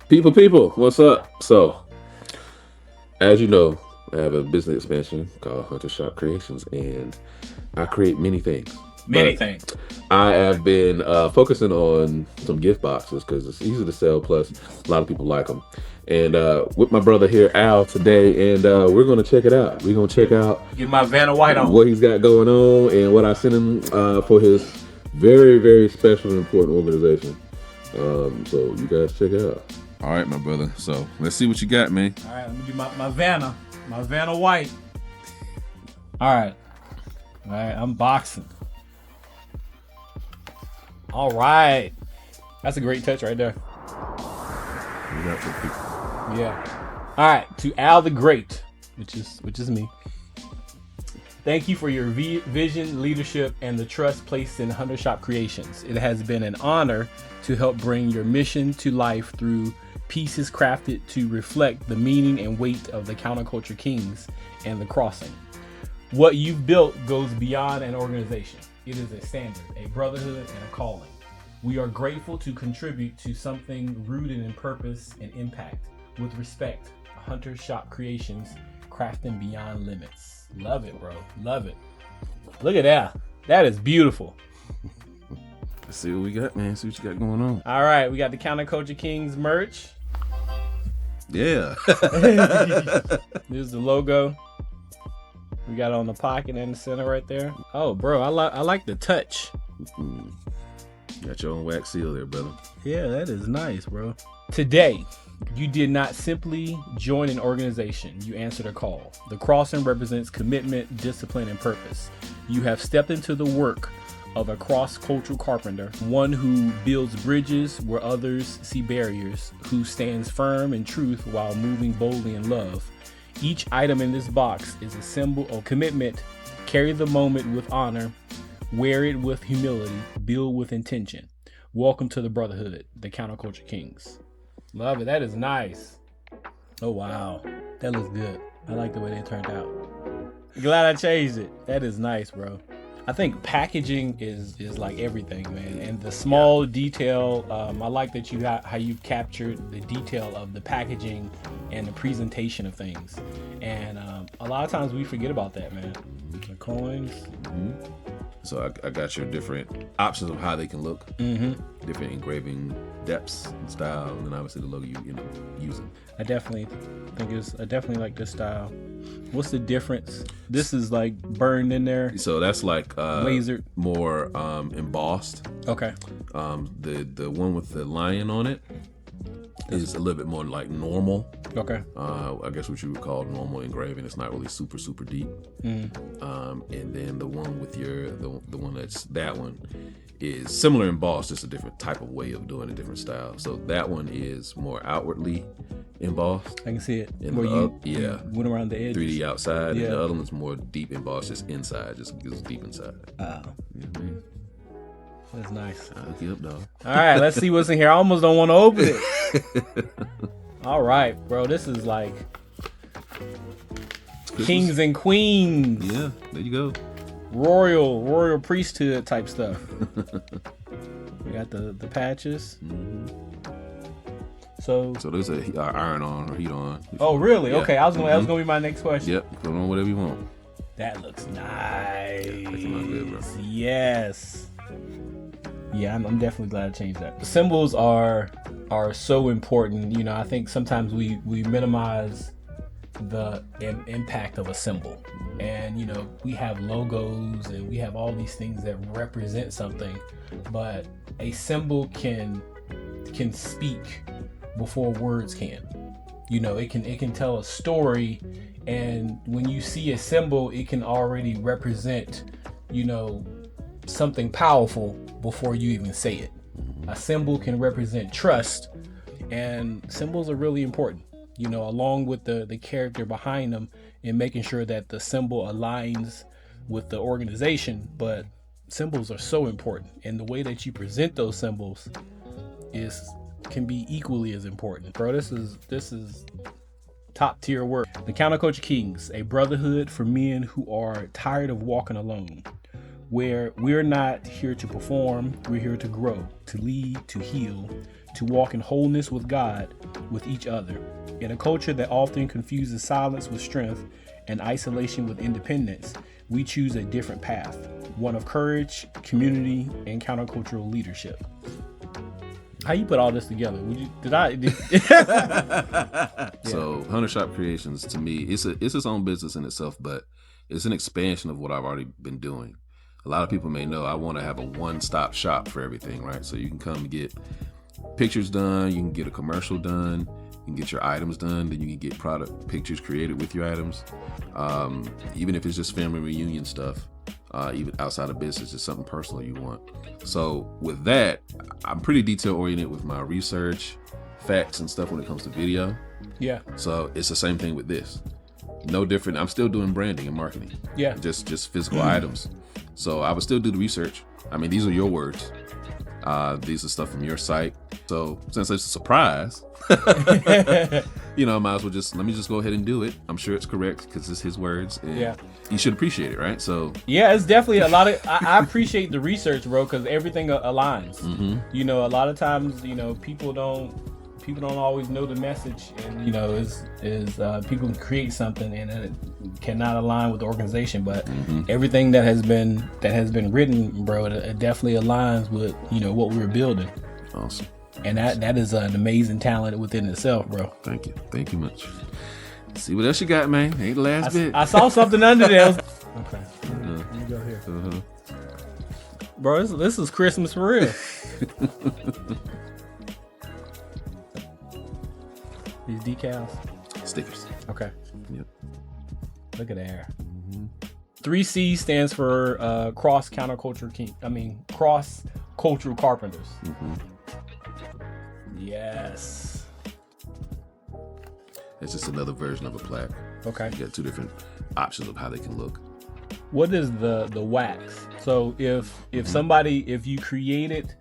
People, what's up? So, as you know, I have a business expansion called Hunter Shop Creations, and I create many things. Many But things. I have been focusing on some gift boxes because it's easy to sell. Plus, a lot of people like them. And with my brother here, Al, today, and we're gonna check it out. We're gonna check out Get my Vanna White on. what he's got going on and what I sent him for his very, very special and important organization. So you guys check it out. All right, my brother. So let's see what you got, man. All right, let me do my Vanna White. All right, unboxing. All right, that's a great touch right there. Yeah. All right, to Al the Great, which is me. Thank you for your vision, leadership, and the trust placed in Hunter Shop Creations. It has been an honor to help bring your mission to life through pieces crafted to reflect the meaning and weight of the Counterculture Kings and the Crossing. What you've built goes beyond an organization. It is a standard, a brotherhood, and a calling. We are grateful to contribute to something rooted in purpose and impact. With respect, Hunter Shop Creations, crafting beyond limits. Love it, bro. Love it. Look at that. That is beautiful. Let's see what we got, man. See what you got going on. All right, we got the Counterculture Kings merch. Yeah. There's the logo. We got it on the pocket and the center right there. Oh, bro, I like the touch. Got your own wax seal there, brother. Yeah, that is nice, bro. Today, you did not simply join an organization. You answered a call. The crossing represents commitment, discipline, and purpose. You have stepped into the work of a cross-cultural carpenter, one who builds bridges where others see barriers, who stands firm in truth while moving boldly in love. Each item in this box is a symbol of commitment. Carry the moment with honor, wear it with humility, build with intention. Welcome to the brotherhood, the Counterculture Kings. Love it. That is nice. Oh, wow. That looks good. I like the way they turned out. Glad I changed it. That is nice, bro. I think packaging is like everything, man. And the small detail, I like that you got how you captured the detail of the packaging and the presentation of things. And a lot of times we forget about that, man. The coins. Mm-hmm. So I got your different options of how they can look. Mm-hmm. Different engraving depths and style, and then obviously the logo you using. I definitely like this style. What's the difference? This is like burned in there. So that's like lasered, more embossed. Okay. The one with the lion on it is a little bit more like normal. Okay. I guess what you would call normal engraving. It's not really super deep. And then the one with the one that one is similar embossed, just a different type of way of doing a different style. So that one is more outwardly embossed. I can see it. And where you went around the edge. 3D outside, yeah. And the other one's more deep embossed, just inside, just deep inside. Oh. Mm-hmm. That's nice. I'll hook you up, dog. All right, let's see what's in here. I almost don't want to open it. All right, bro. This is like kings and queens. Yeah, there you go. Royal priesthood type stuff. We got the patches. Mm-hmm. So there's a iron on or heat on. Oh, really? Yeah. Okay, that was gonna be my next question. Yep, put on whatever you want. That looks nice. Good, bro. Yes. Yeah, I'm definitely glad I changed that. The symbols are so important. You know, I think sometimes we minimize the impact of a symbol. And, you know, we have logos and we have all these things that represent something, but a symbol can speak before words can. You know, it can tell a story, and when you see a symbol, it can already represent, you know, something powerful before you even say it. A symbol can represent trust, and symbols are really important, you know, along with the character behind them, and making sure that the symbol aligns with the organization. But symbols are so important, and the way that you present those symbols can be equally as important. Bro, this is top tier work. The Counterculture Kings, a brotherhood for men who are tired of walking alone, where we're not here to perform, we're here to grow, to lead, to heal. to walk in wholeness with God, with each other. In a culture that often confuses silence with strength and isolation with independence, we choose a different path, one of courage, community, and countercultural leadership. How you put all this together? So Hunter Shop Creations, to me, it's its own business in itself, but it's an expansion of what I've already been doing. A lot of people may know I want to have a one-stop shop for everything, right? So you can come and get pictures done, you can get a commercial done, you can get your items done, then you can get product pictures created with your items. Even if it's just family reunion stuff, even outside of business, it's something personal you want. So with that, I'm pretty detail oriented with my research, facts and stuff when it comes to video. Yeah. So it's the same thing with this. No different. I'm still doing branding and marketing. Yeah. Just physical items. So I would still do the research. I mean, these are your words. These are stuff from your site. So since it's a surprise, might as well let me just go ahead and do it. I'm sure it's correct because it's his words. And yeah. You should appreciate it, right? So yeah, it's definitely a lot of, I appreciate the research, bro, because everything aligns. Mm-hmm. A lot of times, people don't always know the message, and people can create something and it cannot align with the organization, but everything that has been written, bro, it definitely aligns with what we're building. Awesome. And that is an amazing talent within itself, bro. Thank you much. Let's see what else you got, man. Ain't the last bit. I saw something under there. Okay, let me go here. Bro, this is Christmas for real. These decals? Stickers. Okay. Yep. Look at there. 3C stands for cross-cultural carpenters. Yes. It's just another version of a plaque. Okay. You got two different options of how they can look. What is the wax? So if you created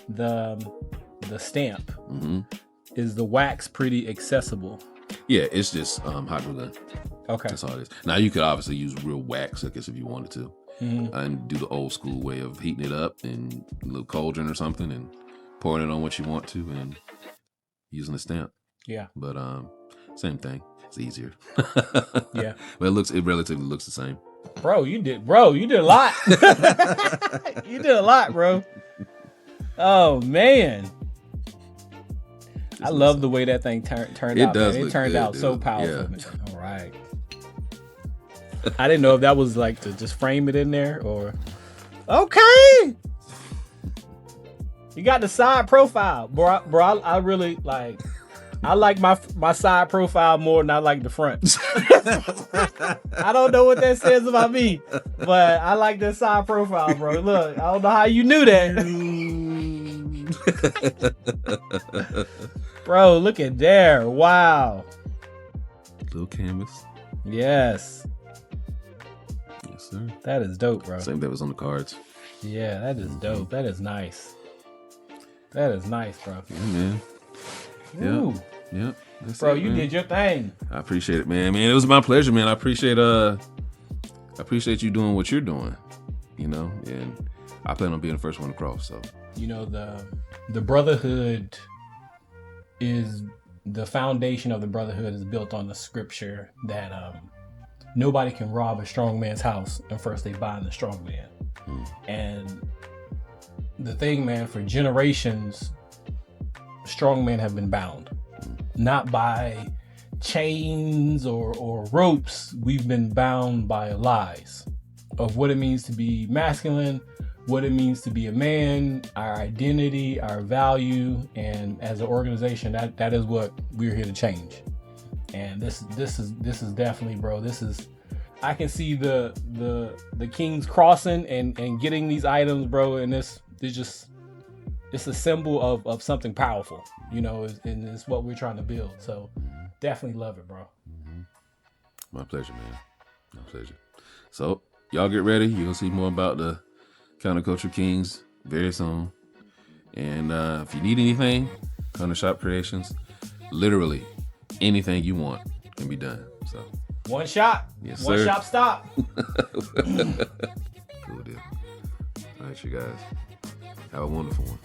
the stamp, is the wax pretty accessible? Yeah, it's just hot glue gun. Okay. That's all it is. Now you could obviously use real wax, I guess, if you wanted to, and do the old school way of heating it up in a little cauldron or something and pouring it on what you want to and using a stamp. Yeah. But same thing. It's easier. Yeah. But it relatively looks the same. Bro, you did a lot. You did a lot, bro. Oh man. I love the way that thing turned out. It does. It turned out dude. so powerful. Yeah. All right. I didn't know if that was like to just frame it in there or. Okay. You got the side profile, bro. I really like. I like my side profile more than I like the front. I don't know what that says about me, but I like that side profile, bro. Look, I don't know how you knew that. Bro, look at there. Wow. Little canvas. Yes. Yes, sir. That is dope, bro. Same that was on the cards. Yeah, that is dope. That is nice. That is nice, bro. Yeah, man. Ooh. Yep. Bro, you did your thing. I appreciate it, man. Man, it was my pleasure, man. I appreciate you doing what you're doing, and I plan on being the first one across, so. The brotherhood is the foundation of the brotherhood is built on the scripture that nobody can rob a strong man's house and first they bind the strong man. And the thing, man, for generations, strong men have been bound, not by chains or ropes. We've been bound by lies of what it means to be masculine, what it means to be a man, our identity, our value, and as an organization, that is what we're here to change. And this is definitely, bro. I can see the Kings crossing and getting these items, bro. And it's a symbol of something powerful, and it's what we're trying to build. So definitely love it, bro. My pleasure, man. My pleasure. So y'all get ready. You're gonna see more about the Counterculture Kings very soon. And if you need anything, Counter Shop Creations, literally anything you want can be done. So one shop. Yes, one sir. shop stop. Cool deal. All right, you guys. Have a wonderful one.